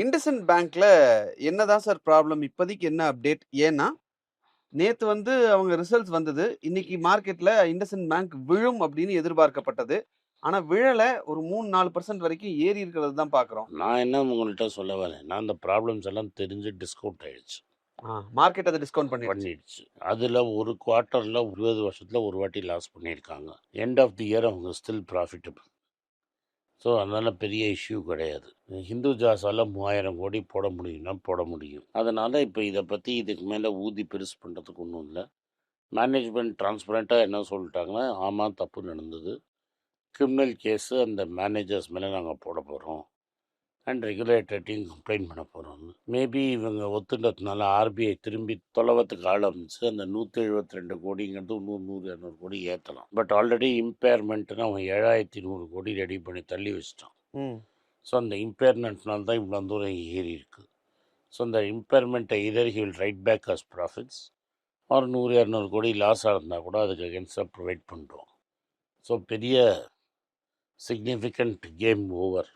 IndusInd பேங்க்ல என்னதான் sir problem? இப்போதைக்கு என்ன அப்டேட்? ஏன்னா, நேத்து வந்து அவங்க ரிசல்ட்ஸ் வந்தது. இன்னைக்கு மார்க்கெட்ல IndusInd பேங்க் விழும் அப்படின்னு எதிர்பார்க்கப்பட்டது. ஆனா விழல. ஒரு 3, 4% வரைக்கும் ஏறி இருக்கிறது தான் பார்க்குறோம். நான் என்ன உங்கள்கிட்ட சொல்ல வரேன்னா, அந்த ப்ராப்ளம்ஸ் எல்லாம் தெரிஞ்சு டிஸ்கவுண்ட் ஆயிடுச்சு. மார்க்கெட் அதை டிஸ்கவுண்ட் பண்ணிடுச்சு. அதில் ஒரு குவார்ட்டரில் 20 வருஷத்தில் ஒரு வாட்டி லாஸ் பண்ணியிருக்காங்க. எண்ட் ஆஃப் தி இயர் அவங்க ஸ்டில் ப்ராஃபிட்டபிள். ஸோ அதனால் பெரிய இஷ்யூ கிடையாது. ஹிந்துஜாஸால் 3000 கோடி போட முடியும்னா போட முடியும். அதனால் இப்போ இதை பற்றி இதுக்கு மேலே ஊதி பெருசு பண்ணுறதுக்கு ஒன்றும் இல்லை. மேனேஜ்மெண்ட் டிரான்ஸ்பரண்ட்டாக என்ன சொல்லிட்டாங்கன்னா, ஆமாம் தப்பு நடந்தது, கிரிமினல் கேஸு அந்த மேனேஜர்ஸ் மேலே நாங்கள் போட போகிறோம் அண்ட் ரெகுலேட்டர்ட்டையும் கம்ப்ளைண்ட் பண்ண போகிறோம். மேபி இவங்க ஒத்துட்டதுனால ஆர்பிஐ திரும்பி தொலைவத்துக்கு ஆரம்பிச்சு அந்த 172 கோடிங்கிறது இன்னும் 100-200 கோடி ஏற்றலாம். பட் ஆல்ரெடி இம்பேர்மெண்ட்னு அவன் 7100 கோடி ரெடி பண்ணி தள்ளி வச்சிட்டான். ஸோ அந்த இம்பேர்மெண்ட்னால தான் இவ்வளோ தூரம் ஏறி இருக்குது. ஸோ அந்த இம்பேர்மெண்ட்டை either he will write back as profits ஒரு 100-200 கோடி லாஸாக இருந்தால் கூட அதுக்கு அகேன்ஸ்டாக ப்ரொவைட் பண்ணுறோம். ஸோ பெரிய சிக்னிஃபிகண்ட் கேம் ஓவர்.